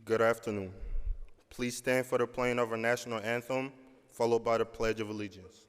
Good afternoon. Please stand for the playing of our national anthem, followed by the Pledge of Allegiance.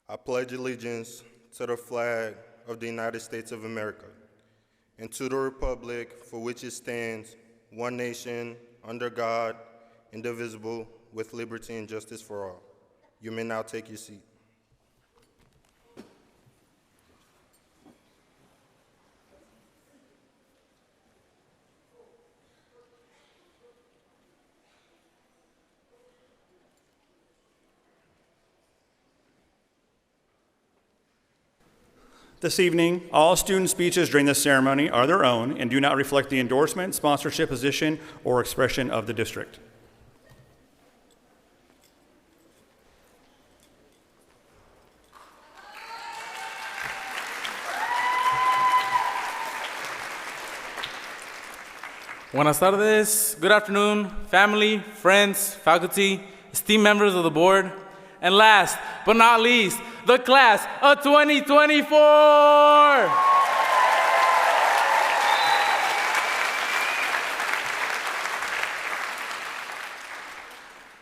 I pledge allegiance to the flag of the United States of America and to the republic for which it stands, one nation, under God, indivisible, with liberty and justice for all. You may now take your seat. This evening, all student speeches during this ceremony are their own and do not reflect the endorsement, sponsorship, position, or expression of the district. Buenas tardes, good afternoon, family, friends, faculty, esteemed members of the board, and last but not least, the class of 2024!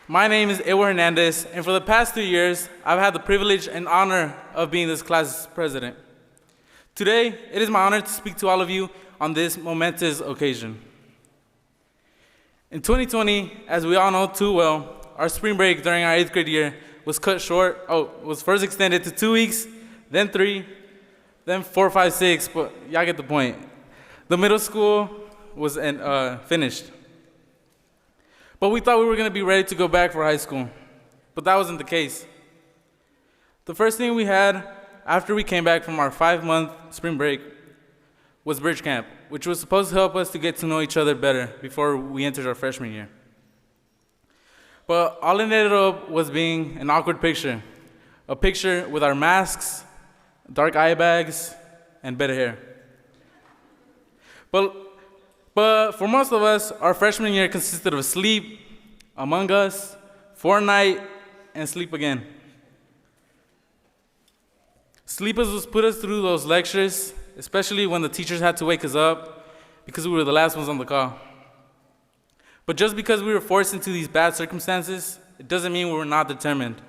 My name is Edward Hernandez, and for the past 3 years, I've had the privilege and honor of being this class's president. Today, it is my honor to speak to all of you on this momentous occasion. In 2020, as we all know too well, our spring break during our 8th grade year was cut short. Was first extended to 2 weeks, then 3, then 4, 5, 6, but y'all get the point. The middle school was finished. But we thought we were gonna be ready to go back for high school, but that wasn't the case. The first thing we had after we came back from our 5-month spring break was Bridge Camp, which was supposed to help us to get to know each other better before we entered our freshman year. But all it ended up was being an awkward picture. A picture with our masks, dark eye bags, and better hair. But for most of us, our freshman year consisted of sleep, Among Us, Fortnite, and sleep again. Sleep was put us through those lectures, especially when the teachers had to wake us up because we were the last ones on the call. But just because we were forced into these bad circumstances, it doesn't mean we were not determined.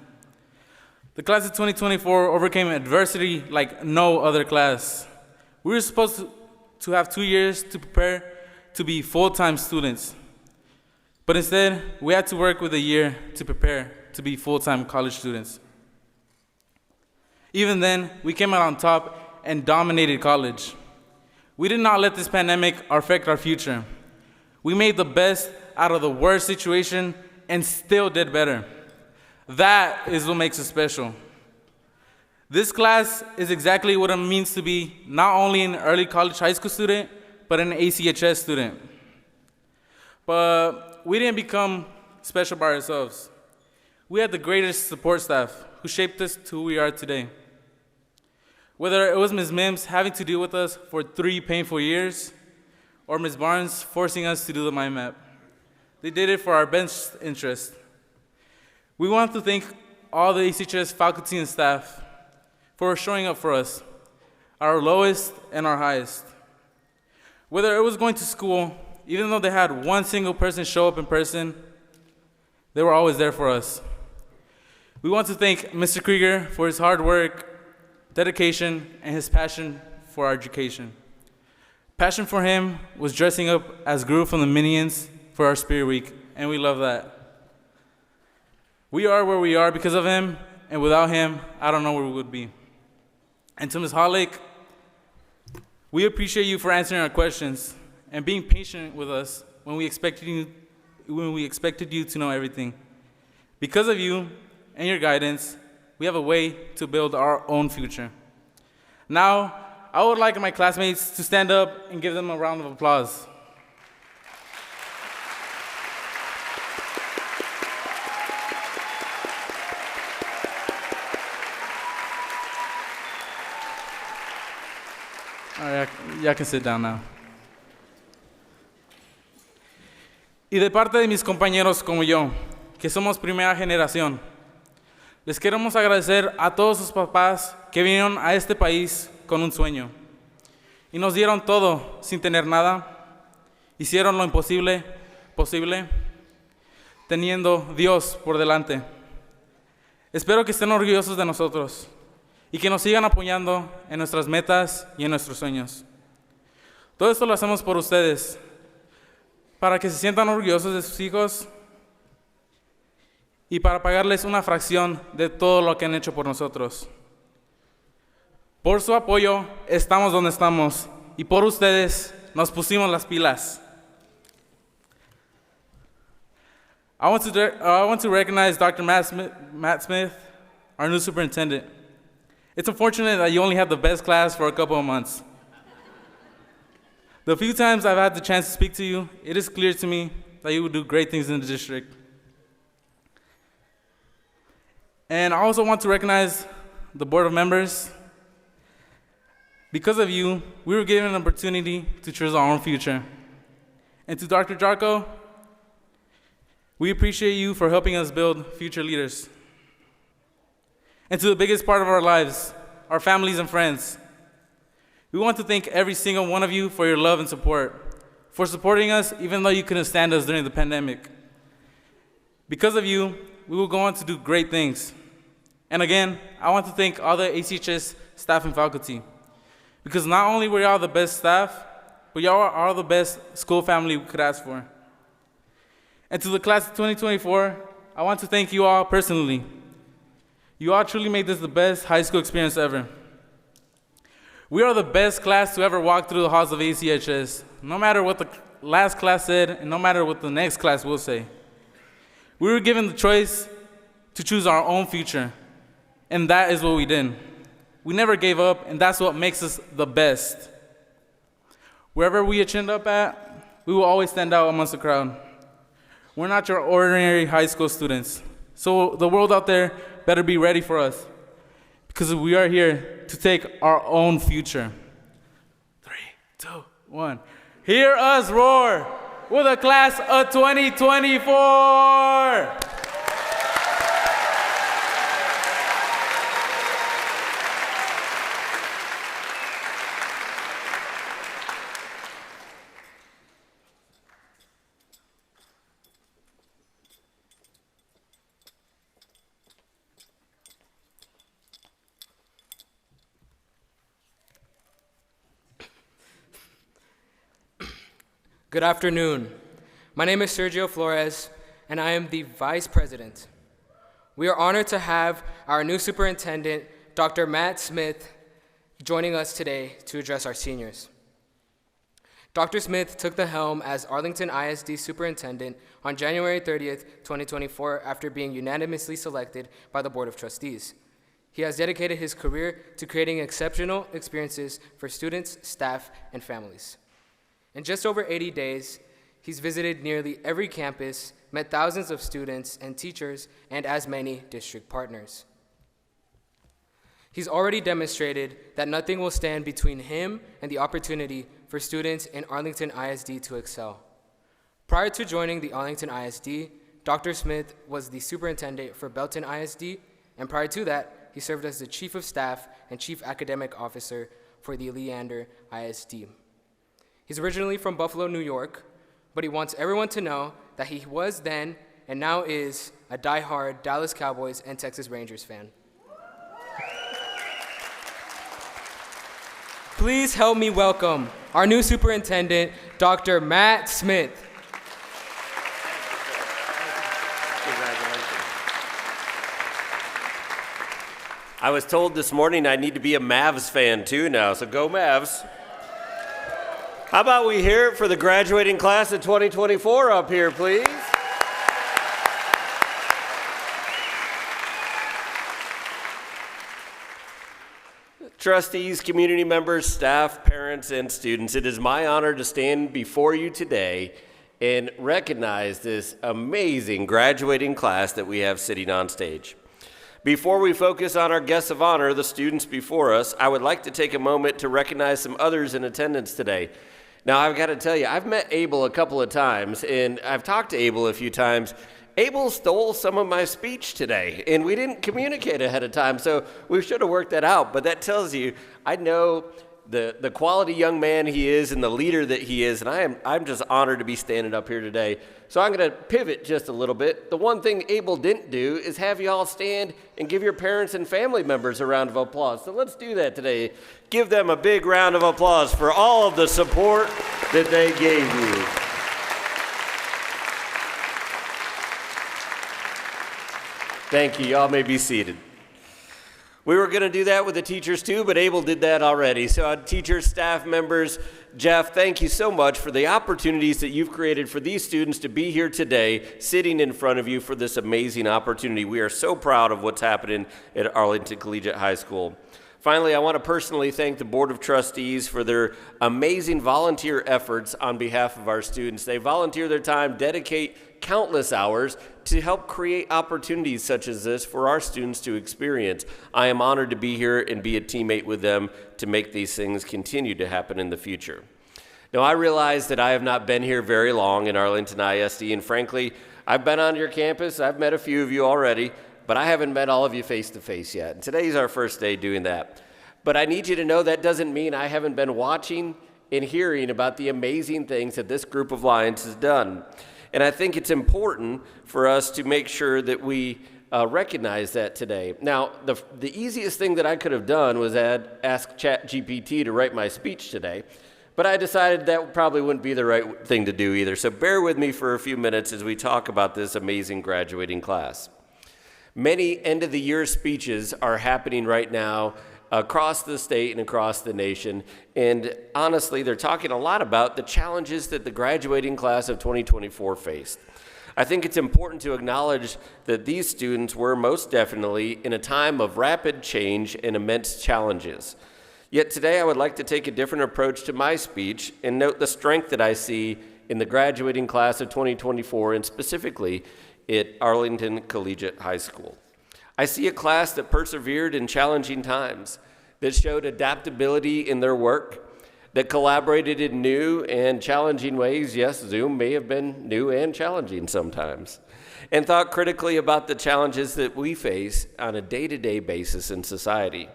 The class of 2024 overcame adversity like no other class. We were supposed to have 2 years to prepare to be full-time students. But instead, we had to work with a year to prepare to be full-time college students. Even then, we came out on top and dominated college. We did not let this pandemic affect our future. We made the best out of the worst situation and still did better. That is what makes us special. This class is exactly what it means to be not only an early college high school student, but an ACHS student. But we didn't become special by ourselves. We had the greatest support staff who shaped us to who we are today. Whether it was Ms. Mims having to deal with us for 3 painful years, or Ms. Barnes forcing us to do the mind map, they did it for our best interest. We want to thank all the ACHS faculty and staff for showing up for us, our lowest and our highest. Whether it was going to school, even though they had one single person show up in person, they were always there for us. We want to thank Mr. Krieger for his hard work, dedication, and his passion for our education. Passion for him was dressing up as Gru from the Minions for our Spirit Week, and we love that. We are where we are because of him, and without him, I don't know where we would be. And to Ms. Hollick, we appreciate you for answering our questions and being patient with us when we expected you to know everything. Because of you and your guidance, we have a way to build our own future. Now, I would like my classmates to stand up and give them a round of applause. All right, y'all can sit down now. Y de parte de mis compañeros como yo, que somos primera generación, les queremos agradecer a todos sus papás que vinieron a este país con un sueño y nos dieron todo sin tener nada, hicieron lo imposible posible, teniendo Dios por delante. Espero que estén orgullosos de nosotros y que nos sigan apoyando en nuestras metas y en nuestros sueños. Todo esto lo hacemos por ustedes, para que se sientan orgullosos de sus hijos y para pagarles una fracción de todo lo que han hecho por nosotros. Por su apoyo estamos donde estamos y por ustedes nos pusimos las pilas. I want to recognize Dr. Matt Smith, our new superintendent. It's unfortunate that you only had the best class for a couple of months. The few times I've had the chance to speak to you, it is clear to me that you will do great things in the district. And I also want to recognize the board of members. Because of you, we were given an opportunity to choose our own future. And to Dr. Jarko, we appreciate you for helping us build future leaders. And to the biggest part of our lives, our families and friends, we want to thank every single one of you for your love and support, for supporting us even though you couldn't stand us during the pandemic. Because of you, we will go on to do great things. And again, I want to thank all the ACHS staff and faculty, because not only were y'all the best staff, but y'all are the best school family we could ask for. And to the class of 2024, I want to thank you all personally. You all truly made this the best high school experience ever. We are the best class to ever walk through the halls of ACHS, no matter what the last class said and no matter what the next class will say. We were given the choice to choose our own future, and that is what we did. We never gave up, and that's what makes us the best. Wherever we end up at, we will always stand out amongst the crowd. We're not your ordinary high school students, so the world out there better be ready for us, because we are here to take our own future. 3, 2, 1. Hear us roar with the class of 2024. Good afternoon. My name is Sergio Flores, and I am the Vice President. We are honored to have our new superintendent, Dr. Matt Smith, joining us today to address our seniors. Dr. Smith took the helm as Arlington ISD Superintendent on January 30th, 2024, after being unanimously selected by the Board of Trustees. He has dedicated his career to creating exceptional experiences for students, staff, and families. In just over 80 days, he's visited nearly every campus, met thousands of students and teachers, and as many district partners. He's already demonstrated that nothing will stand between him and the opportunity for students in Arlington ISD to excel. Prior to joining the Arlington ISD, Dr. Smith was the superintendent for Belton ISD, and prior to that, he served as the chief of staff and chief academic officer for the Leander ISD. He's originally from Buffalo, New York, but he wants everyone to know that he was then and now is a diehard Dallas Cowboys and Texas Rangers fan. Please help me welcome our new superintendent, Dr. Matt Smith. I was told this morning I need to be a Mavs fan too now, so go Mavs. How about we hear it for the graduating class of 2024 up here, please? Trustees, community members, staff, parents, and students, it is my honor to stand before you today and recognize this amazing graduating class that we have sitting on stage. Before we focus on our guests of honor, the students before us, I would like to take a moment to recognize some others in attendance today. Now, I've got to tell you, I've met Abel a couple of times, and I've talked to Abel a few times. Abel stole some of my speech today, and we didn't communicate ahead of time, so we should have worked that out. But that tells you, I know the quality young man he is and the leader that he is, and I'm just honored to be standing up here today. So I'm going to pivot just a little bit. The one thing Abel didn't do is have you all stand and give your parents and family members a round of applause. So let's do that today. Give them a big round of applause for all of the support that they gave you. Thank you. Y'all may be seated. We were going to do that with the teachers too, but Abel did that already. So teachers, staff members, Jeff, thank you so much for the opportunities that you've created for these students to be here today, sitting in front of you for this amazing opportunity. We are so proud of what's happening at Arlington Collegiate High School. Finally, I want to personally thank the Board of Trustees for their amazing volunteer efforts on behalf of our students. They volunteer their time, dedicate countless hours to help create opportunities such as this for our students to experience. I am honored to be here and be a teammate with them to make these things continue to happen in the future. Now, I realize that I have not been here very long in Arlington ISD, and frankly, I've been on your campus, I've met a few of you already, but I haven't met all of you face-to-face yet, and today's our first day doing that. But I need you to know that doesn't mean I haven't been watching and hearing about the amazing things that this group of Lions has done. And I think it's important for us to make sure that we recognize that today. Now, the easiest thing that I could have done was ask ChatGPT to write my speech today, but I decided that probably wouldn't be the right thing to do either. So bear with me for a few minutes as we talk about this amazing graduating class. Many end-of-the-year speeches are happening right now across the state and across the nation. And honestly, they're talking a lot about the challenges that the graduating class of 2024 faced. I think it's important to acknowledge that these students were most definitely in a time of rapid change and immense challenges. Yet today, I would like to take a different approach to my speech and note the strength that I see in the graduating class of 2024, and specifically at Arlington Collegiate High School. I see a class that persevered in challenging times, that showed adaptability in their work, that collaborated in new and challenging ways. Yes, Zoom may have been new and challenging sometimes, and thought critically about the challenges that we face on a day-to-day basis in society.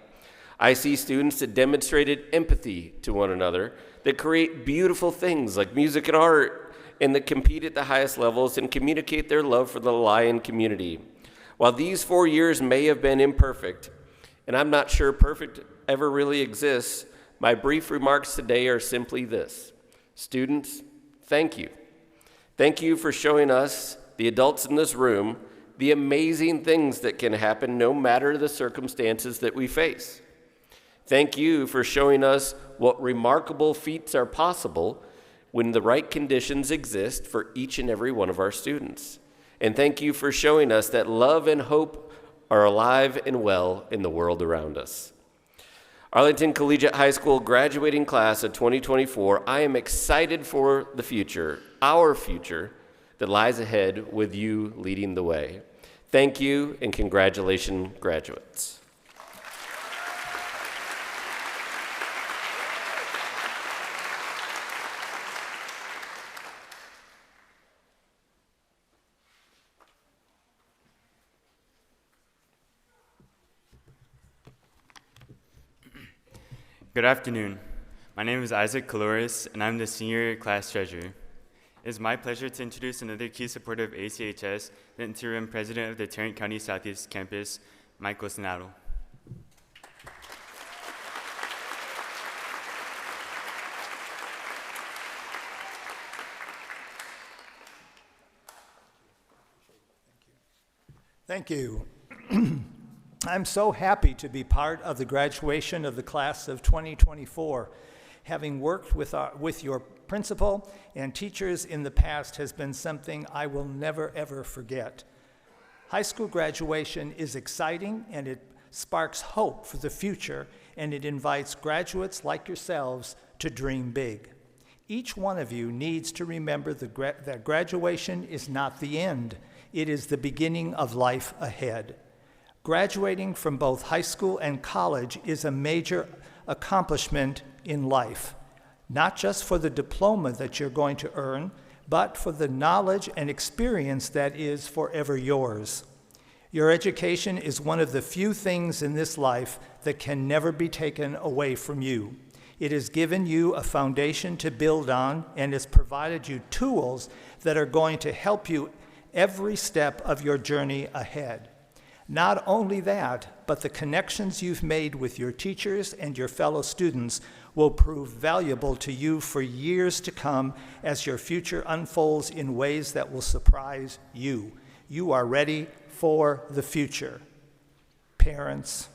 I see students that demonstrated empathy to one another, that create beautiful things like music and art, and that compete at the highest levels and communicate their love for the Lion community. While these 4 years may have been imperfect, and I'm not sure perfect ever really exists, my brief remarks today are simply this. Students, thank you. Thank you for showing us, the adults in this room, the amazing things that can happen no matter the circumstances that we face. Thank you for showing us what remarkable feats are possible when the right conditions exist for each and every one of our students. And thank you for showing us that love and hope are alive and well in the world around us. Arlington Collegiate High School graduating class of 2024, I am excited for the future, our future, that lies ahead with you leading the way. Thank you and congratulations, graduates. Good afternoon. My name is Isaac Caloris, and I'm the senior class treasurer. It is my pleasure to introduce another key supporter of ACHS, the interim president of the Tarrant County Southeast Campus, Michael Snattle. Thank you. I'm so happy to be part of the graduation of the class of 2024. Having worked with your principal and teachers in the past has been something I will never, ever forget. High school graduation is exciting, and it sparks hope for the future, and it invites graduates like yourselves to dream big. Each one of you needs to remember that graduation is not the end. It is the beginning of life ahead. Graduating from both high school and college is a major accomplishment in life, not just for the diploma that you're going to earn, but for the knowledge and experience that is forever yours. Your education is one of the few things in this life that can never be taken away from you. It has given you a foundation to build on and has provided you tools that are going to help you every step of your journey ahead. Not only that, but the connections you've made with your teachers and your fellow students will prove valuable to you for years to come as your future unfolds in ways that will surprise you. You are ready for the future. Parents,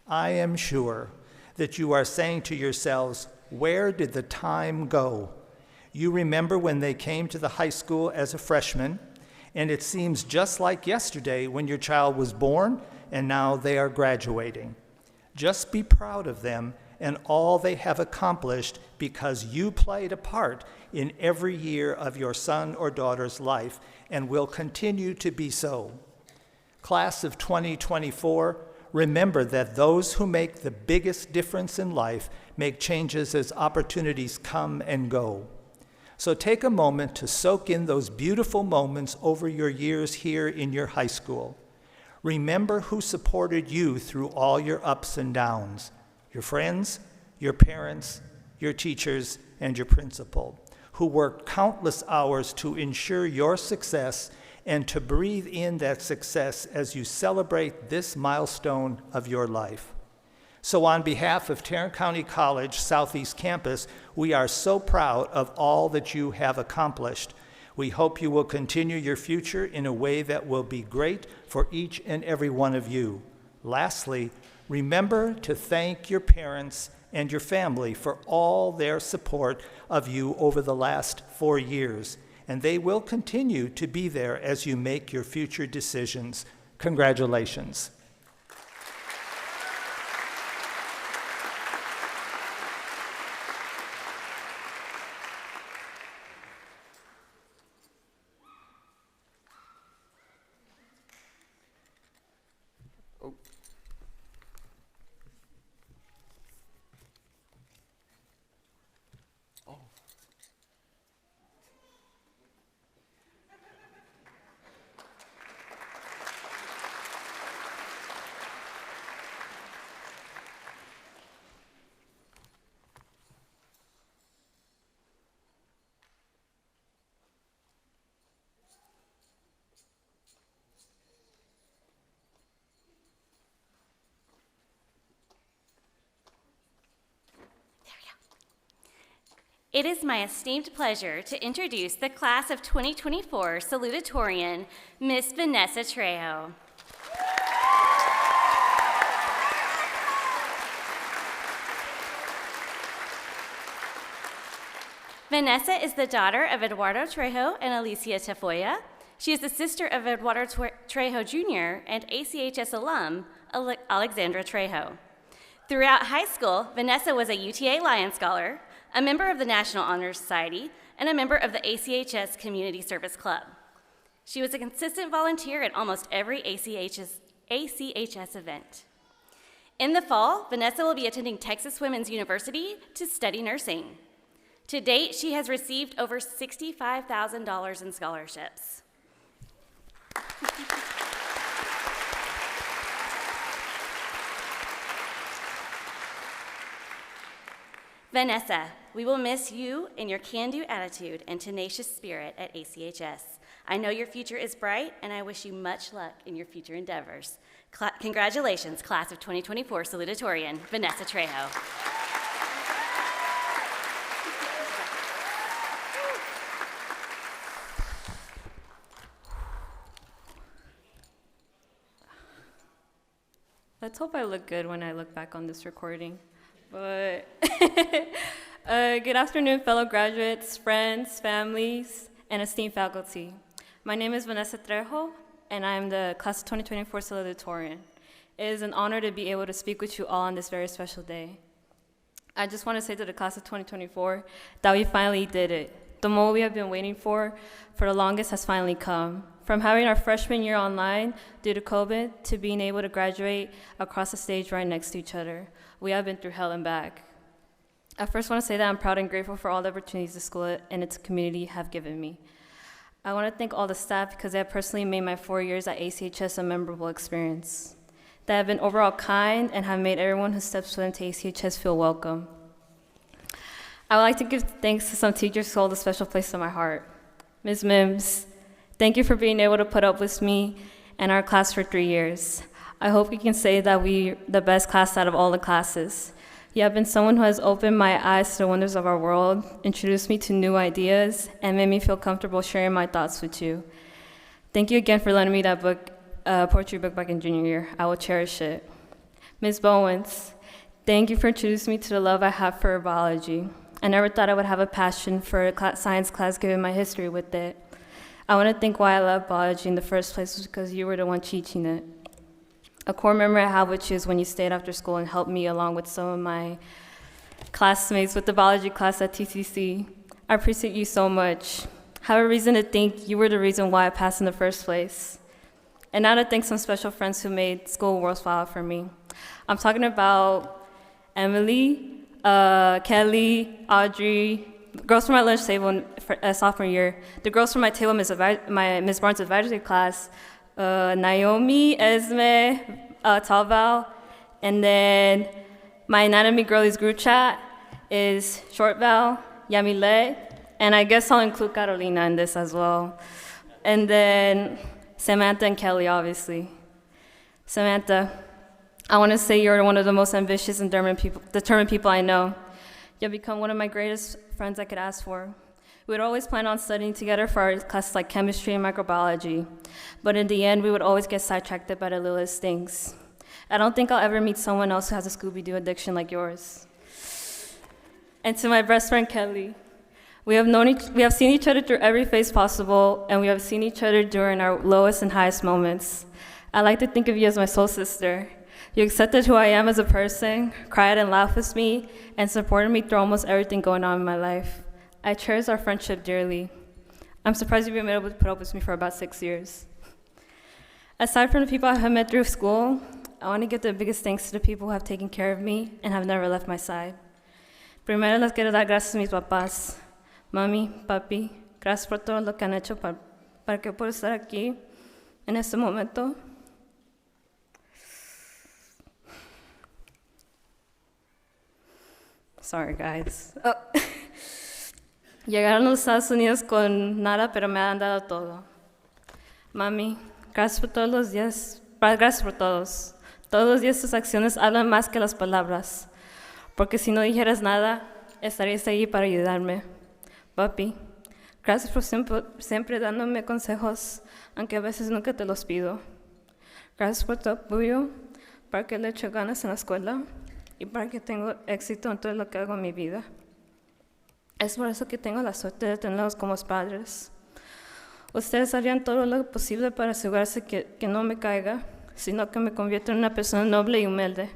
I am sure that you are saying to yourselves, where did the time go? You remember when they came to the high school as a freshman, and it seems just like yesterday when your child was born, and now they are graduating. Just be proud of them and all they have accomplished, because you played a part in every year of your son or daughter's life and will continue to be so. Class of 2024, remember that those who make the biggest difference in life make changes as opportunities come and go. So take a moment to soak in those beautiful moments over your years here in your high school. Remember who supported you through all your ups and downs: your friends, your parents, your teachers, and your principal, who worked countless hours to ensure your success and to breathe in that success as you celebrate this milestone of your life. So on behalf of Tarrant County College Southeast Campus, we are so proud of all that you have accomplished. We hope you will continue your future in a way that will be great for each and every one of you. Lastly, remember to thank your parents and your family for all their support of you over the last 4 years, and they will continue to be there as you make your future decisions. Congratulations. It is my esteemed pleasure to introduce the class of 2024 Salutatorian, Miss Vanessa Trejo. Vanessa is the daughter of Eduardo Trejo and Alicia Tafoya. She is the sister of Eduardo Trejo Jr. and ACHS alum, Alexandra Trejo. Throughout high school, Vanessa was a UTA Lion Scholar, a member of the National Honor Society, and a member of the ACHS Community Service Club. She was a consistent volunteer at almost every ACHS event. In the fall, Vanessa will be attending Texas Women's University to study nursing. To date, she has received over $65,000 in scholarships. Vanessa, we will miss you and your can-do attitude and tenacious spirit at ACHS. I know your future is bright, and I wish you much luck in your future endeavors. Congratulations, class of 2024 Salutatorian, Vanessa Trejo. Let's hope I look good when I look back on this recording. But good afternoon, fellow graduates, friends, families, and esteemed faculty. My name is Vanessa Trejo, and I am the class of 2024 Salutatorian. It is an honor to be able to speak with you all on this very special day. I just want to say to the class of 2024 that we finally did it. The moment we have been waiting for the longest has finally come. From having our freshman year online due to COVID to being able to graduate across the stage right next to each other. We have been through hell and back. I first want to say that I'm proud and grateful for all the opportunities the school and its community have given me. I want to thank all the staff because they have personally made my 4 years at ACHS a memorable experience. They have been overall kind and have made everyone who steps foot into ACHS feel welcome. I would like to give thanks to some teachers who hold a special place in my heart. Ms. Mims, thank you for being able to put up with me and our class for 3 years. I hope we can say that we're the best class out of all the classes. You have been someone who has opened my eyes to the wonders of our world, introduced me to new ideas, and made me feel comfortable sharing my thoughts with you. Thank you again for lending me that book, poetry book back in junior year. I will cherish it. Ms. Bowens, thank you for introducing me to the love I have for biology. I never thought I would have a passion for a science class given my history with it. I want to think why I love biology in the first place was because you were the one teaching it. A core memory I have with you is when you stayed after school and helped me along with some of my classmates with the biology class at TCC. I appreciate you so much. I have a reason to think you were the reason why I passed in the first place. And now to thank some special friends who made school worthwhile for me. I'm talking about Emily, Kelly, Audrey, the girls from my lunch table sophomore year, the girls from my table, Ms. Barnes' advisory class, Naomi, Esme, Talval, and then my anatomy girlies group chat is Short Val, Yamile, and I guess I'll include Carolina in this as well. And then Samantha and Kelly, obviously. Samantha, I want to say you're one of the most ambitious and determined people I know. You've become one of my greatest friends I could ask for. We would always plan on studying together for our classes like chemistry and microbiology, but in the end, we would always get sidetracked by the littlest things. I don't think I'll ever meet someone else who has a Scooby-Doo addiction like yours. And to my best friend, Kelly, we have seen each other through every phase possible, and we have seen each other during our lowest and highest moments. I like to think of you as my soul sister. You accepted who I am as a person, cried and laughed with me, and supported me through almost everything going on in my life. I cherish our friendship dearly. I'm surprised you've been able to put up with me for about 6 years. Aside from the people I have met through school, I want to give the biggest thanks to the people who have taken care of me and have never left my side. Primero les quiero dar gracias a mis papás. Mami, papi, gracias por todo lo que han hecho para que pueda estar aquí en este momento. Sorry, guys. Oh. Llegaron a los Estados Unidos con nada, pero me han dado todo. Mami, gracias por todos los días, gracias por todos. Todos los días tus acciones hablan más que las palabras, porque si no dijeras nada, estarías ahí para ayudarme. Papi, gracias por siempre dándome consejos, aunque a veces nunca te los pido. Gracias por tu apoyo, para que le eche ganas en la escuela y para que tenga éxito en todo lo que hago en mi vida. Es por eso que tengo la suerte de tenerlos como padres. Ustedes harían todo lo posible para asegurarse que no me caiga, sino que me convierta en una persona noble y humilde.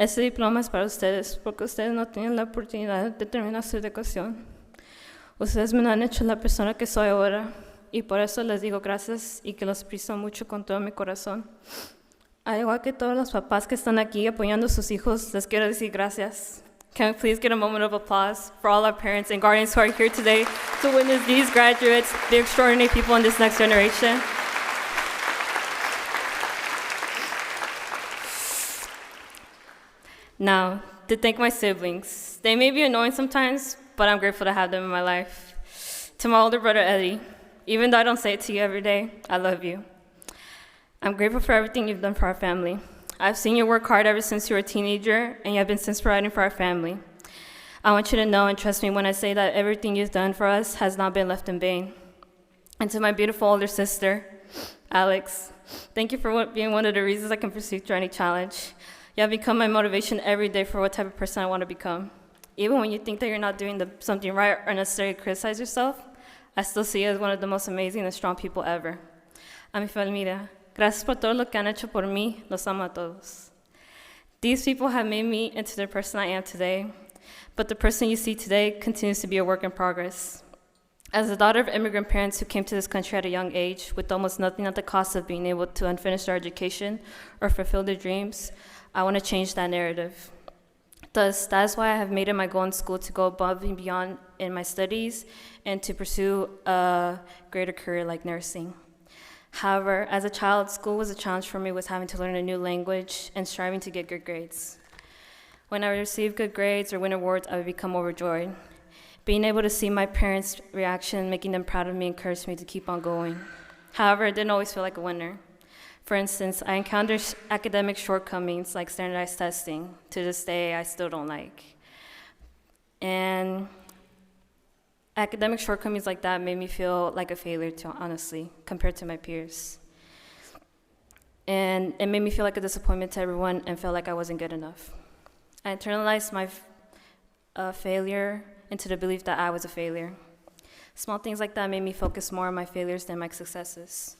Este diploma es para ustedes porque ustedes no tienen la oportunidad de terminar su educación. Ustedes me han hecho la persona que soy ahora y por eso les digo gracias y que los aprecio mucho con todo mi corazón. Al igual que todos los papás que están aquí apoyando a sus hijos, les quiero decir gracias. Can we please get a moment of applause for all our parents and guardians who are here today to witness these graduates, the extraordinary people in this next generation. Now, to thank my siblings. They may be annoying sometimes, but I'm grateful to have them in my life. To my older brother, Eddie, even though I don't say it to you every day, I love you. I'm grateful for everything you've done for our family. I've seen you work hard ever since you were a teenager, and you have been since providing for our family. I want you to know and trust me when I say that everything you've done for us has not been left in vain. And to my beautiful older sister, Alex, thank you for being one of the reasons I can pursue through any challenge. You have become my motivation every day for what type of person I want to become. Even when you think that you're not doing something right or necessarily criticize yourself, I still see you as one of the most amazing and strong people ever. A mi familia, gracias por todo lo que han hecho por mí, los amo a todos. These people have made me into the person I am today, but the person you see today continues to be a work in progress. As the daughter of immigrant parents who came to this country at a young age with almost nothing at the cost of being able to unfinish their education or fulfill their dreams, I want to change that narrative. Thus, that is why I have made it my goal in school to go above and beyond in my studies and to pursue a greater career like nursing. However, as a child, school was a challenge for me with having to learn a new language and striving to get good grades. When I received good grades or win awards, I would become overjoyed. Being able to see my parents' reaction, making them proud of me, encouraged me to keep on going. However, it didn't always feel like a winner. For instance, I encountered academic shortcomings like standardized testing. To this day, I still don't like. And academic shortcomings like that made me feel like a failure, honestly, compared to my peers. And it made me feel like a disappointment to everyone and felt like I wasn't good enough. I internalized my failure into the belief that I was a failure. Small things like that made me focus more on my failures than my successes.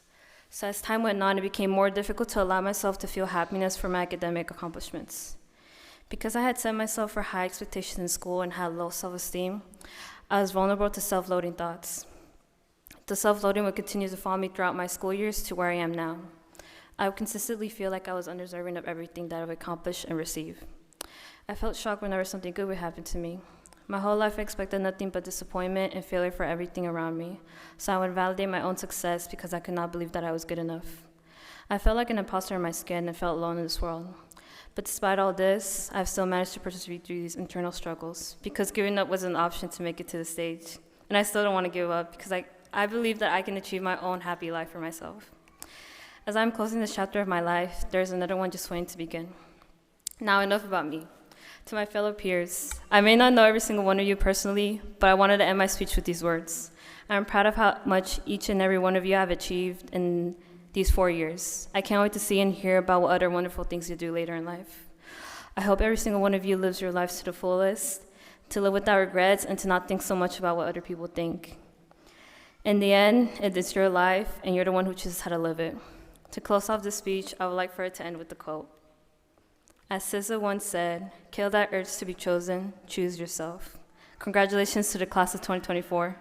So as time went on, it became more difficult to allow myself to feel happiness for my academic accomplishments. Because I had set myself for high expectations in school and had low self-esteem, I was vulnerable to self-loathing thoughts. The self-loathing would continue to follow me throughout my school years to where I am now. I would consistently feel like I was undeserving of everything that I've accomplished and received. I felt shocked whenever something good would happen to me. My whole life I expected nothing but disappointment and failure for everything around me, so I would validate my own success because I could not believe that I was good enough. I felt like an imposter in my skin and felt alone in this world. But despite all this, I've still managed to persevere through these internal struggles because giving up was an option to make it to the stage. And I still don't want to give up because I believe that I can achieve my own happy life for myself. As I'm closing this chapter of my life, there's another one just waiting to begin. Now enough about me. To my fellow peers, I may not know every single one of you personally, but I wanted to end my speech with these words. I'm proud of how much each and every one of you have achieved in these 4 years. I can't wait to see and hear about what other wonderful things you do later in life. I hope every single one of you lives your lives to the fullest, to live without regrets, and to not think so much about what other people think. In the end, it is your life, and you're the one who chooses how to live it. To close off this speech, I would like for it to end with a quote. As SZA once said, kill that urge to be chosen, choose yourself. Congratulations to the class of 2024.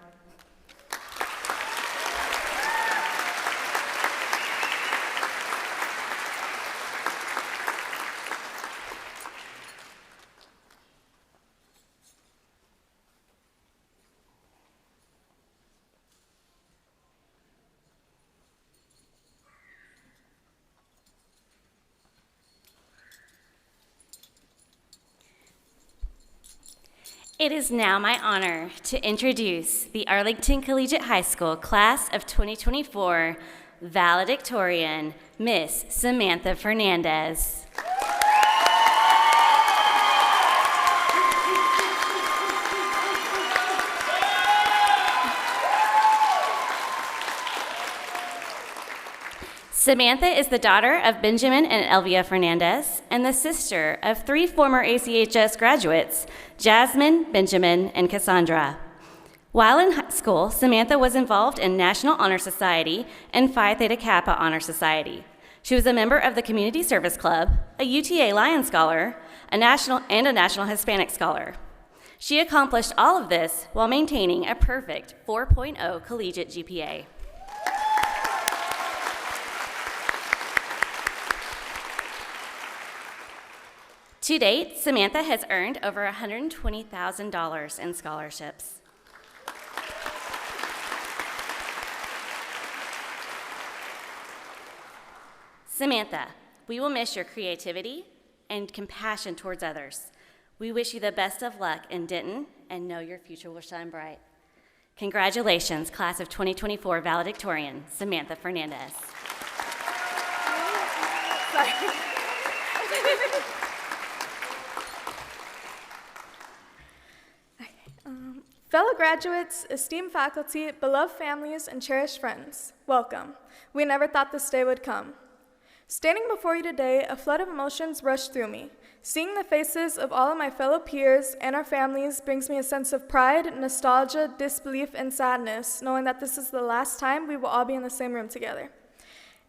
It is now my honor to introduce the Arlington Collegiate High School Class of 2024 Valedictorian, Miss Samantha Fernandez. Samantha is the daughter of Benjamin and Elvia Fernandez and the sister of 3 former ACHS graduates, Jasmine, Benjamin, and Cassandra. While in high school, Samantha was involved in National Honor Society and Phi Theta Kappa Honor Society. She was a member of the Community Service Club, a UTA Lion Scholar, a National Hispanic Scholar. She accomplished all of this while maintaining a perfect 4.0 collegiate GPA. To date, Samantha has earned over $120,000 in scholarships. Samantha, we will miss your creativity and compassion towards others. We wish you the best of luck in Denton and know your future will shine bright. Congratulations, class of 2024 valedictorian, Samantha Fernandez. Fellow graduates, esteemed faculty, beloved families, and cherished friends, welcome. We never thought this day would come. Standing before you today, a flood of emotions rushed through me. Seeing the faces of all of my fellow peers and our families brings me a sense of pride, nostalgia, disbelief, and sadness, knowing that this is the last time we will all be in the same room together.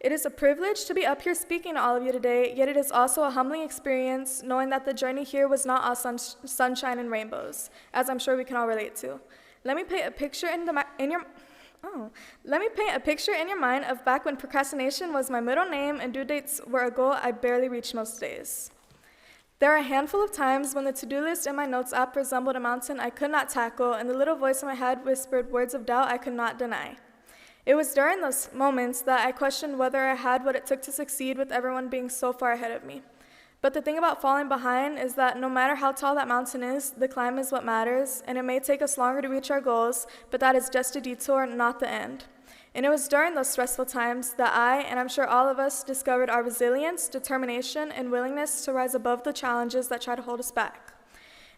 It is a privilege to be up here speaking to all of you today, yet it is also a humbling experience knowing that the journey here was not all sunshine and rainbows, as I'm sure we can all relate to. Let me paint a picture in your mind of back when procrastination was my middle name and due dates were a goal I barely reached most days. There are a handful of times when the to-do list in my notes app resembled a mountain I could not tackle, and the little voice in my head whispered words of doubt I could not deny. It was during those moments that I questioned whether I had what it took to succeed with everyone being so far ahead of me. But the thing about falling behind is that no matter how tall that mountain is, the climb is what matters, and it may take us longer to reach our goals, but that is just a detour, not the end. And it was during those stressful times that I, and I'm sure all of us, discovered our resilience, determination, and willingness to rise above the challenges that try to hold us back.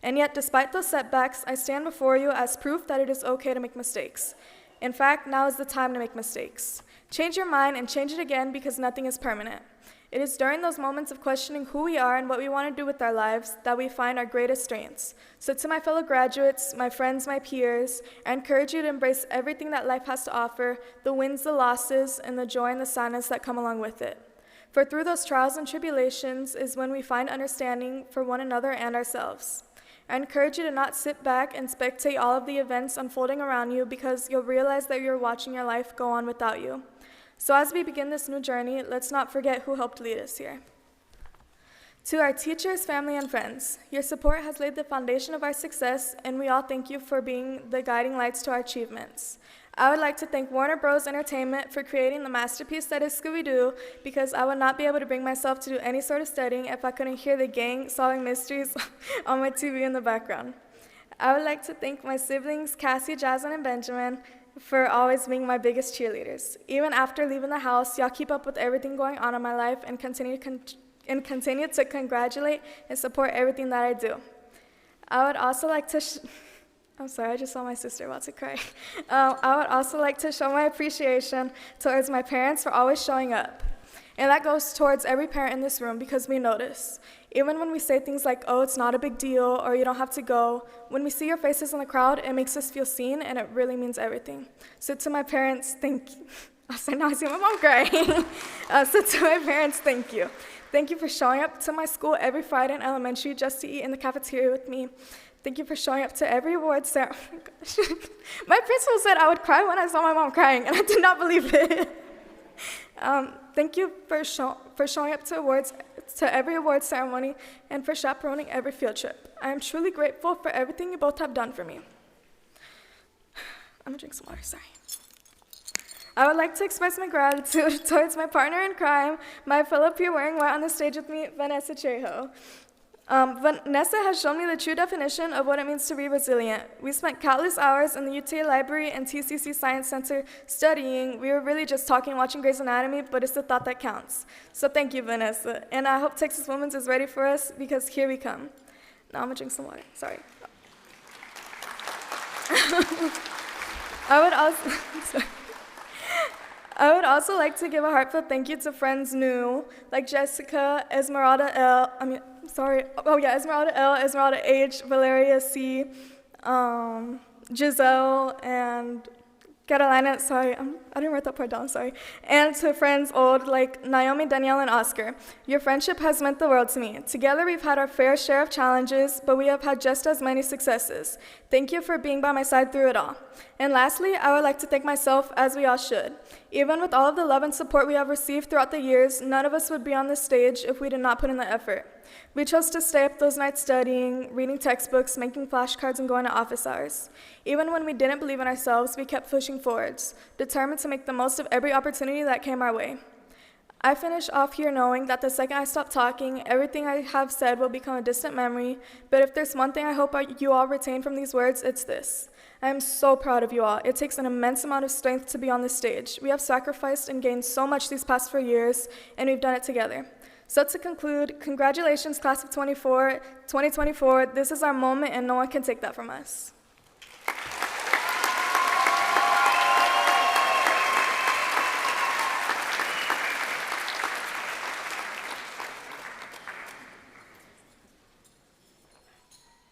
And yet, despite those setbacks, I stand before you as proof that it is okay to make mistakes. In fact, now is the time to make mistakes. Change your mind and change it again because nothing is permanent. It is during those moments of questioning who we are and what we want to do with our lives that we find our greatest strengths. So to my fellow graduates, my friends, my peers, I encourage you to embrace everything that life has to offer, the wins, the losses, and the joy and the sadness that come along with it. For through those trials and tribulations is when we find understanding for one another and ourselves. I encourage you to not sit back and spectate all of the events unfolding around you because you'll realize that you're watching your life go on without you. So as we begin this new journey, let's not forget who helped lead us here. To our teachers, family, and friends, your support has laid the foundation of our success, and we all thank you for being the guiding lights to our achievements. I would like to thank Warner Bros. Entertainment for creating the masterpiece that is Scooby-Doo, because I would not be able to bring myself to do any sort of studying if I couldn't hear the gang solving mysteries on my TV in the background. I would like to thank my siblings, Cassie, Jasmine, and Benjamin, for always being my biggest cheerleaders. Even after leaving the house, y'all keep up with everything going on in my life and continue to congratulate and support everything that I do. I would also like to I'm sorry, I just saw my sister about to cry. I would also like to show my appreciation towards my parents for always showing up. And that goes towards every parent in this room because we notice. Even when we say things like, oh, it's not a big deal, or you don't have to go, when we see your faces in the crowd, it makes us feel seen, and it really means everything. So to my parents, thank you. Now I see my mom crying. So to my parents, thank you. Thank you for showing up to my school every Friday in elementary just to eat in the cafeteria with me. Thank you for showing up to every award ceremony. Oh my gosh. My principal said I would cry when I saw my mom crying, and I did not believe it. Thank you for showing up to every award ceremony and for chaperoning every field trip. I am truly grateful for everything you both have done for me. I'm gonna drink some water, sorry. I would like to express my gratitude towards my partner in crime, my fellow peer wearing white on the stage with me, Vanessa Trejo. Vanessa has shown me the true definition of what it means to be resilient. We spent countless hours in the UTA Library and TCC Science Center studying. We were really just talking and watching Grey's Anatomy, but it's the thought that counts. So thank you, Vanessa. And I hope Texas Women's is ready for us because here we come. Now I'm gonna drink some water, sorry. I would also like to give a heartfelt thank you to friends new, like Jessica, Esmeralda L, Esmeralda L, Esmeralda H, Valeria C, Giselle, and Carolina, sorry, I didn't write that part down, sorry. And to friends old like Naomi, Danielle, and Oscar. Your friendship has meant the world to me. Together we've had our fair share of challenges, but we have had just as many successes. Thank you for being by my side through it all. And lastly, I would like to thank myself, as we all should. Even with all of the love and support we have received throughout the years, none of us would be on this stage if we did not put in the effort. We chose to stay up those nights studying, reading textbooks, making flashcards, and going to office hours. Even when we didn't believe in ourselves, we kept pushing forwards, determined to make the most of every opportunity that came our way. I finish off here knowing that the second I stop talking, everything I have said will become a distant memory, but if there's one thing I hope you all retain from these words, it's this. I am so proud of you all. It takes an immense amount of strength to be on this stage. We have sacrificed and gained so much these past 4 years, and we've done it together. So to conclude, congratulations, class of 2024. This is our moment, and no one can take that from us.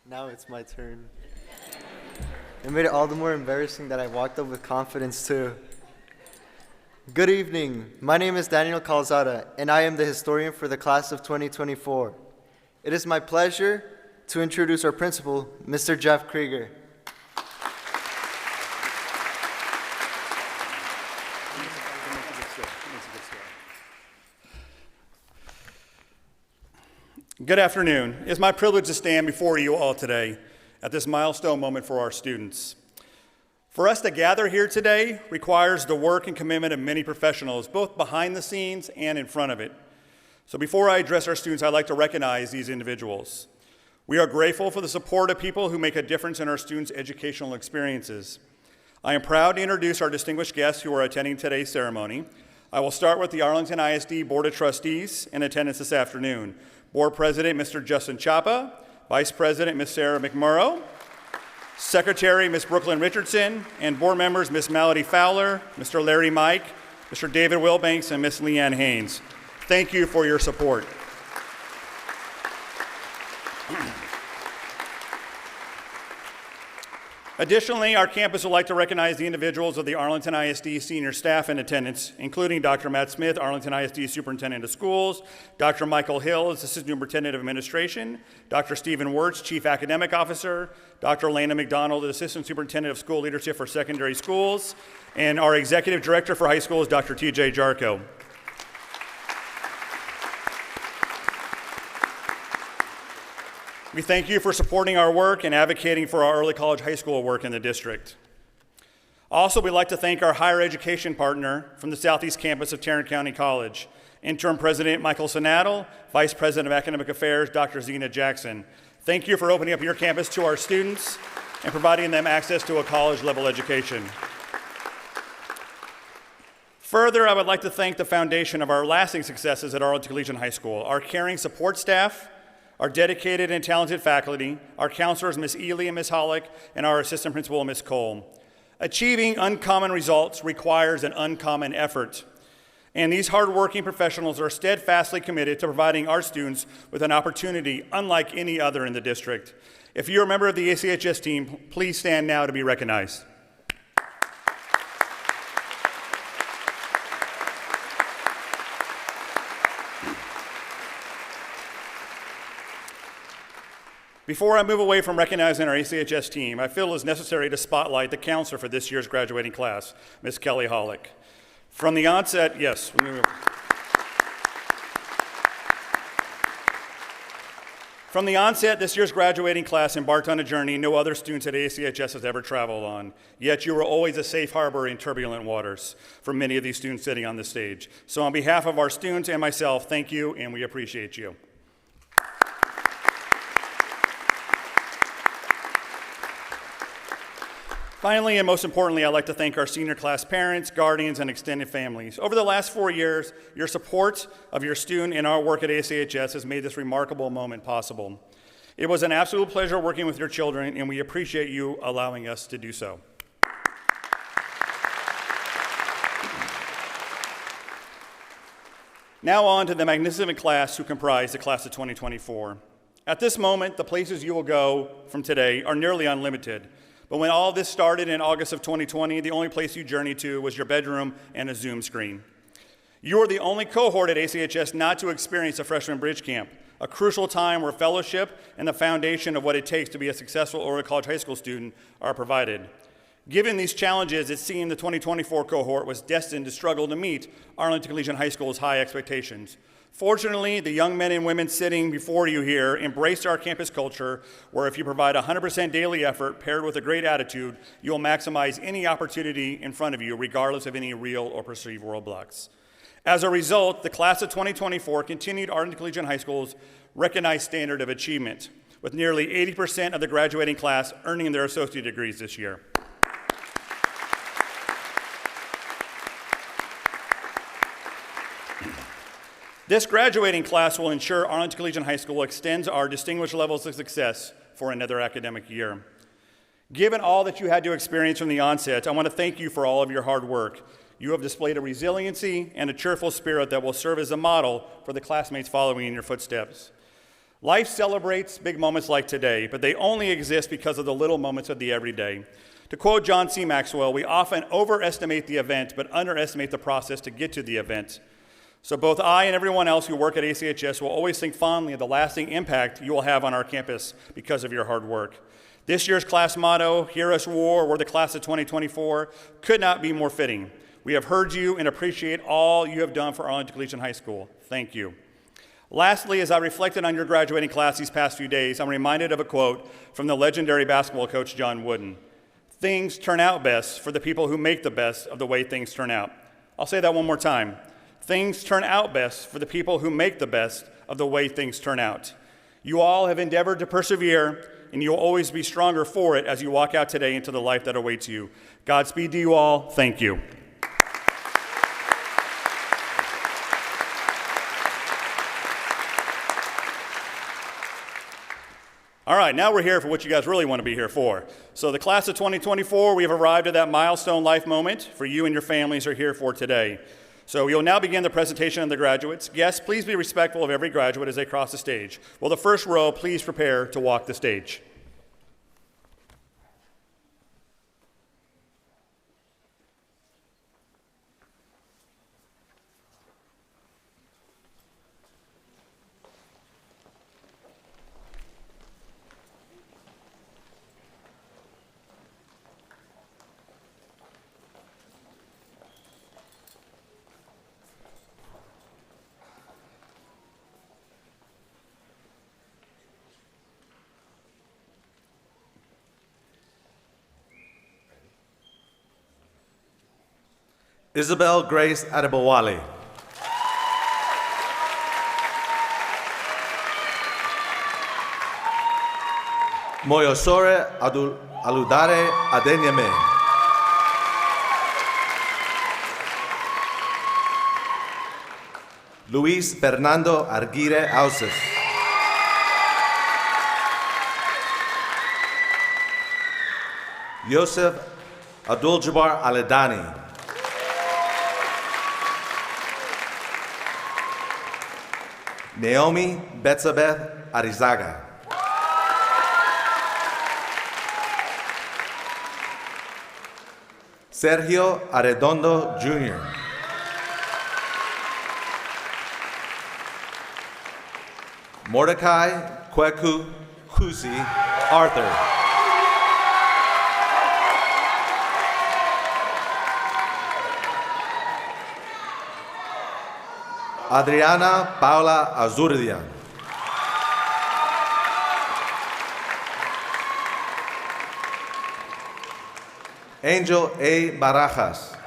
Now it's my turn. It made it all the more embarrassing that I walked up with confidence too. Good evening. My name is Daniel Calzada, and I am the historian for the class of 2024. It is my pleasure to introduce our principal, Mr. Jeff Krieger. Good afternoon. It is my privilege to stand before you all today at this milestone moment for our students. For us to gather here today requires the work and commitment of many professionals, both behind the scenes and in front of it. So before I address our students, I'd like to recognize these individuals. We are grateful for the support of people who make a difference in our students' educational experiences. I am proud to introduce our distinguished guests who are attending today's ceremony. I will start with the Arlington ISD Board of Trustees in attendance this afternoon. Board President, Mr. Justin Chapa, Vice President, Ms. Sarah McMurrow, Secretary, Ms. Brooklyn Richardson, and board members, Ms. Melody Fowler, Mr. Larry Mike, Mr. David Wilbanks, and Ms. Leanne Haynes. Thank you for your support. Additionally, our campus would like to recognize the individuals of the Arlington ISD senior staff in attendance, including Dr. Matt Smith, Arlington ISD Superintendent of Schools, Dr. Michael Hill, Assistant Superintendent of Administration, Dr. Stephen Wirtz, Chief Academic Officer, Dr. Elena McDonald, Assistant Superintendent of School Leadership for Secondary Schools, and our Executive Director for High Schools, Dr. TJ Jarko. We thank you for supporting our work and advocating for our early college high school work in the district. Also, we'd like to thank our higher education partner from the Southeast campus of Tarrant County College, Interim President Michael Sonadel, Vice President of Academic Affairs, Dr. Zena Jackson. Thank you for opening up your campus to our students and providing them access to a college-level education. Further, I would like to thank the foundation of our lasting successes at Arlington Collegiate High School, our caring support staff, our dedicated and talented faculty, our counselors, Ms. Ely and Ms. Hollick, and our assistant principal, Ms. Cole. Achieving uncommon results requires an uncommon effort, and these hardworking professionals are steadfastly committed to providing our students with an opportunity unlike any other in the district. If you're a member of the ACHS team, please stand now to be recognized. Before I move away from recognizing our ACHS team, I feel it is necessary to spotlight the counselor for this year's graduating class, Ms. Kelly Hollick. From the onset, yes. From the onset, this year's graduating class embarked on a journey no other students at ACHS has ever traveled on. Yet you were always a safe harbor in turbulent waters for many of these students sitting on the stage. So on behalf of our students and myself, thank you, and we appreciate you. Finally, and most importantly, I'd like to thank our senior class parents, guardians, and extended families. Over the last 4 years, your support of your student and our work at ACHS has made this remarkable moment possible. It was an absolute pleasure working with your children, and we appreciate you allowing us to do so. Now on to the magnificent class who comprise the class of 2024. At this moment, the places you will go from today are nearly unlimited. But when all this started in August of 2020, the only place you journeyed to was your bedroom and a Zoom screen. You are the only cohort at ACHS not to experience a freshman bridge camp, a crucial time where fellowship and the foundation of what it takes to be a successful Oregon College high school student are provided. Given these challenges, it seemed the 2024 cohort was destined to struggle to meet Arlington Collegiate High School's high expectations. Fortunately, the young men and women sitting before you here embraced our campus culture, where if you provide 100% daily effort paired with a great attitude, you'll maximize any opportunity in front of you, regardless of any real or perceived roadblocks. As a result, the class of 2024 continued Arlington Collegiate High School's recognized standard of achievement, with nearly 80% of the graduating class earning their associate degrees this year. This graduating class will ensure Arlington Collegiate High School extends our distinguished levels of success for another academic year. Given all that you had to experience from the onset, I want to thank you for all of your hard work. You have displayed a resiliency and a cheerful spirit that will serve as a model for the classmates following in your footsteps. Life celebrates big moments like today, but they only exist because of the little moments of the everyday. To quote John C. Maxwell, we often overestimate the event, but underestimate the process to get to the event. So both I and everyone else who work at ACHS will always think fondly of the lasting impact you will have on our campus because of your hard work. This year's class motto, Hear Us Roar, we're the class of 2024, could not be more fitting. We have heard you and appreciate all you have done for Arlington Collegiate High School. Thank you. Lastly, as I reflected on your graduating class these past few days, I'm reminded of a quote from the legendary basketball coach John Wooden. Things turn out best for the people who make the best of the way things turn out. I'll say that one more time. Things turn out best for the people who make the best of the way things turn out. You all have endeavored to persevere, and you'll always be stronger for it as you walk out today into the life that awaits you. Godspeed to you all. Thank you. All right, now we're here for what you guys really want to be here for. So the class of 2024, we have arrived at that milestone life moment for you and your families are here for today. So you'll now begin the presentation of the graduates. Guests, please be respectful of every graduate as they cross the stage. Will the first row please prepare to walk the stage? Isabel Grace Adebowale. Moyosore Aludare Adenyame. Luis Fernando Arguire Auses. Yosef Abdul-Jabbar Aledani. Naomi Betsabeth Arizaga. Sergio Arredondo Jr. Mordecai Kweku Kusi Arthur. Adriana Paula Azurdia. Angel A. Barajas.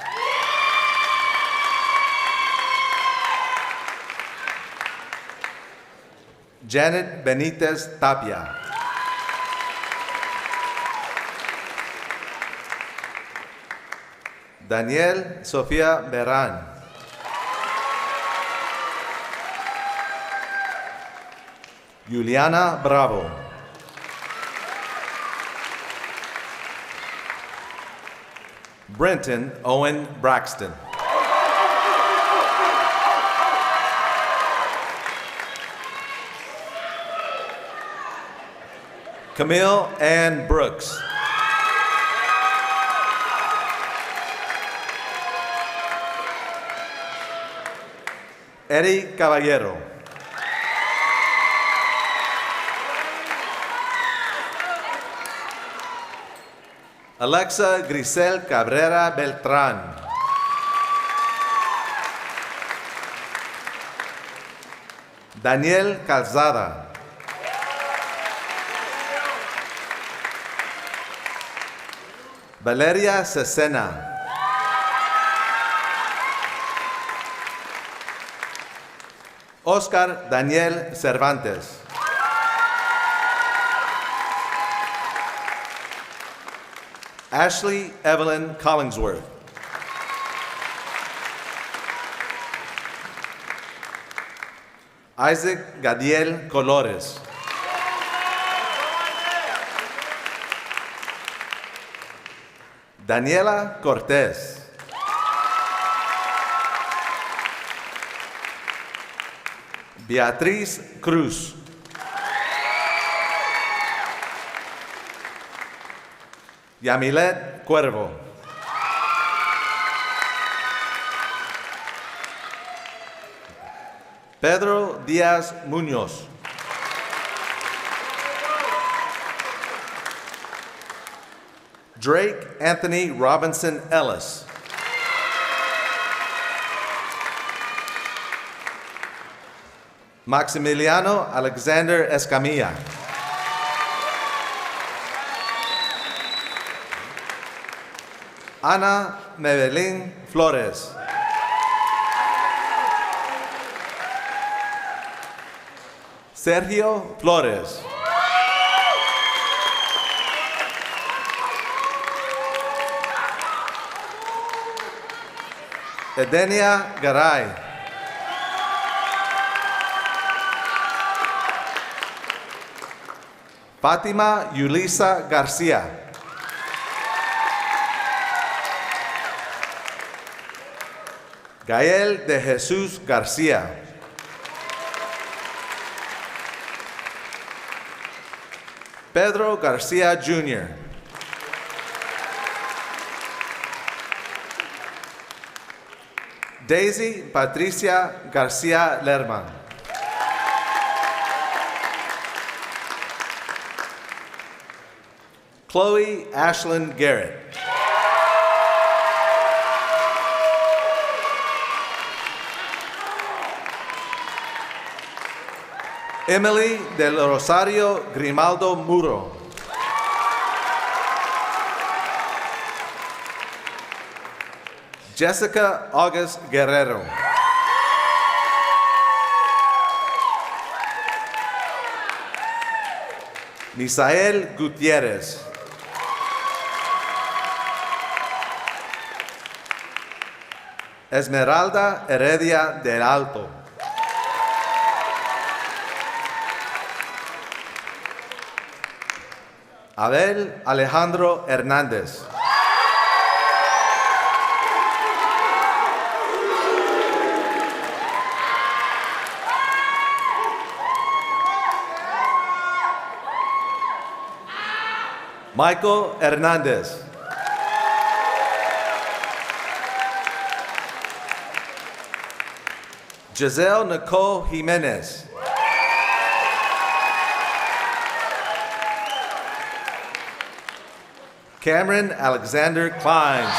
Janet Benitez Tapia. Daniel Sofia Beran. Juliana Bravo. Brenton Owen Braxton. Camille Ann Brooks. Eddie Caballero. Alexa Grisel Cabrera Beltrán. Daniel Calzada. Valeria Cesena. Oscar Daniel Cervantes. Ashley Evelyn Collingsworth. Isaac Gadiel Colores. Daniela Cortés. Beatriz Cruz. Yamilet Cuervo. Pedro Díaz Muñoz. Drake Anthony Robinson Ellis. Maximiliano Alexander Escamilla. Ana Mebelín Flores. Sergio Flores. Edenia Garay. Fátima Yulisa García. Gael de Jesús García. Pedro García Jr. Daisy Patricia García Lerman. Chloe Ashlyn Garrett. Emily del Rosario Grimaldo Muro. Jessica August Guerrero. Misael Gutierrez. Esmeralda Heredia del Alto. Abel Alejandro Hernández. Michael Hernández. Giselle Nicole Jimenez. Cameron Alexander Kleins.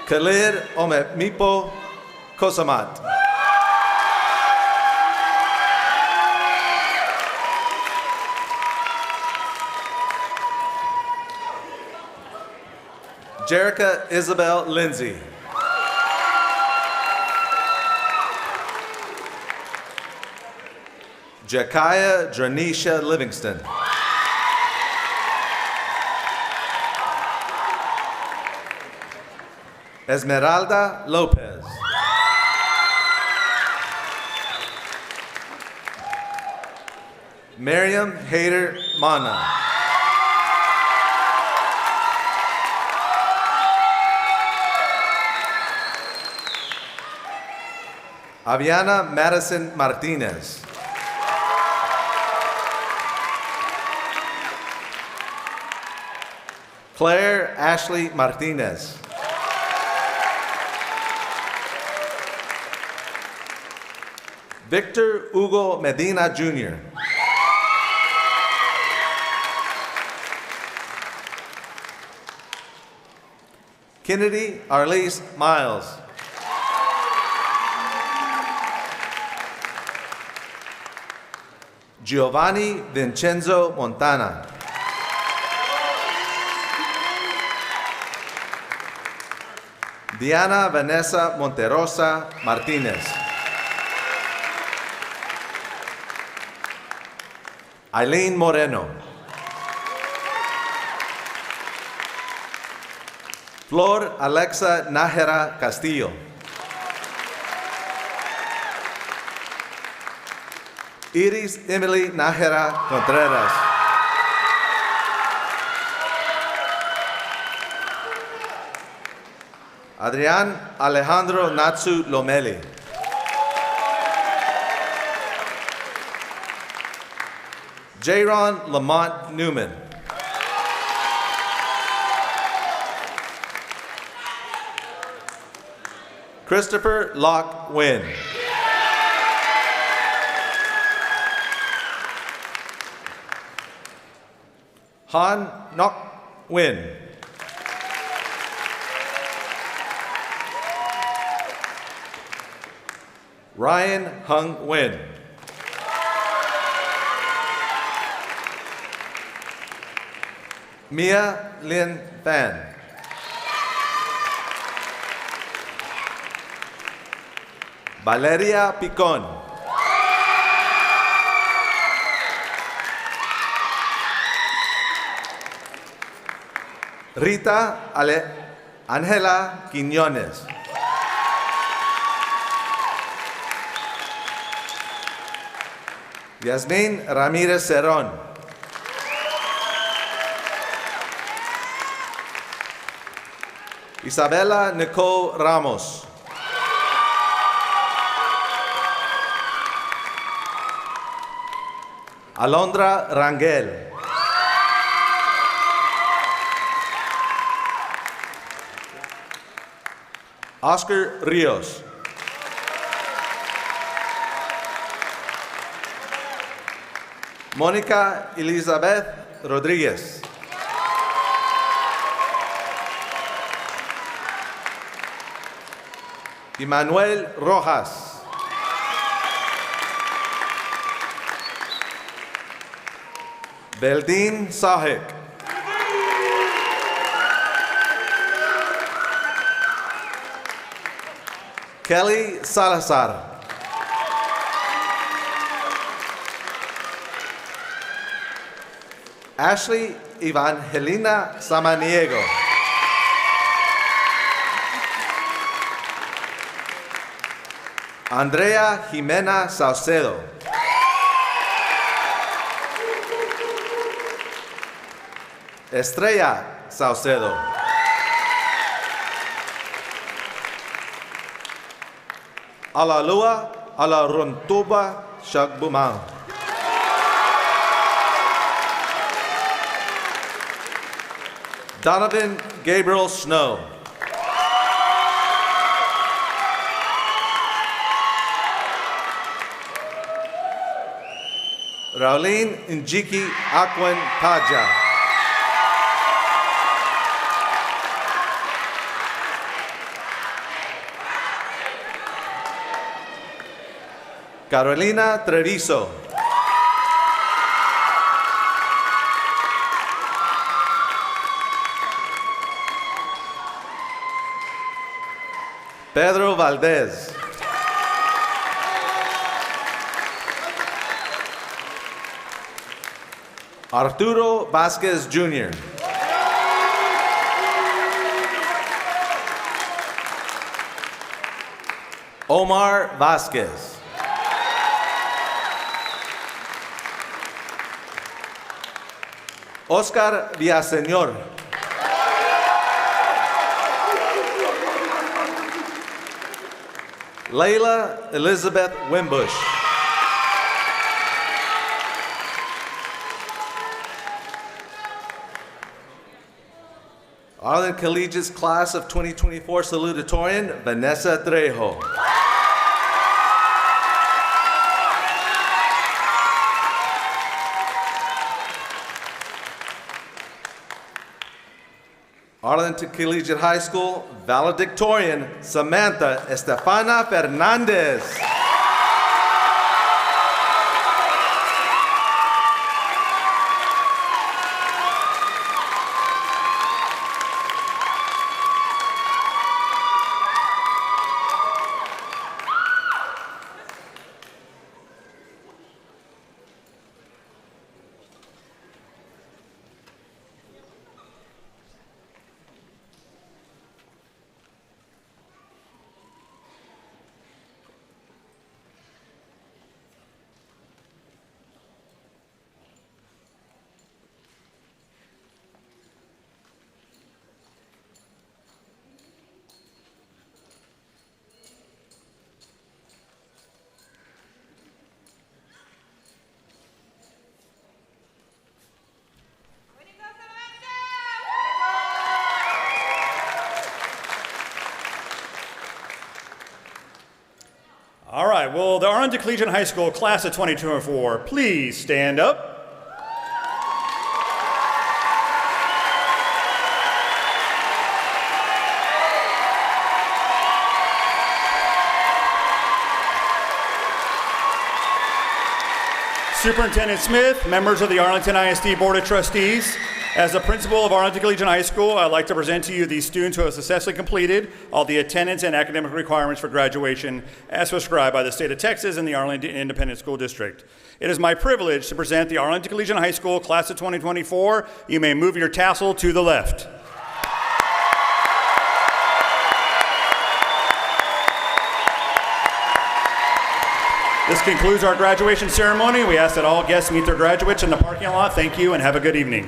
Khalid Omemipo Kosamat. Jerica Isabel Lindsay. Jakaya Dranisha Livingston. Esmeralda Lopez. Miriam Hayder Mana. Aviana Madison Martinez. Claire Ashley Martinez. Victor Hugo Medina Jr. Kennedy Arlise Miles. Giovanni Vincenzo Montana. Diana Vanessa Monterosa Martinez. Eileen Moreno. Flor Alexa Nájera Castillo. Iris Emily Nájera Contreras. Adrián Alejandro Natsu Lomeli. Jaron Lamont Newman. Christopher Locke Wynn. Han Nok Win. Ryan Hung Win. Mia Lin Fan. Valeria Picon. Rita Angela Quiñones. Yasmin Ramirez Cerrón. Isabela Nicole Ramos. Alondra Rangel. Oscar Rios. Mónica Elizabeth Rodríguez. Emmanuel Rojas. Beldín Sahek. Kelly Salazar. Ashley Evangelina Samaniego. Andrea Jimena Saucedo. Estrella Saucedo. Alalua Alaruntuba Shagbumang. Donovan Gabriel Snow. Raulene Njiki Akwan Taja. Carolina Treviso. Pedro Valdez. Arturo Vasquez Jr. Omar Vasquez. Oscar Villaseñor. Layla Elizabeth Wimbush. Arlington Collegiate's class of 2024 salutatorian, Vanessa Trejo. Arlington Collegiate High School valedictorian, Samantha Estefana Fernandez. All right, will the Arlington Collegiate High School class of 2024 please stand up? Superintendent Smith, members of the Arlington ISD Board of Trustees, as the principal of Arlington Collegiate High School, I'd like to present to you these students who have successfully completed all the attendance and academic requirements for graduation as prescribed by the state of Texas and the Arlington Independent School District. It is my privilege to present the Arlington Collegiate High School class of 2024. You may move your tassel to the left. This concludes our graduation ceremony. We ask that all guests meet their graduates in the parking lot. Thank you and have a good evening.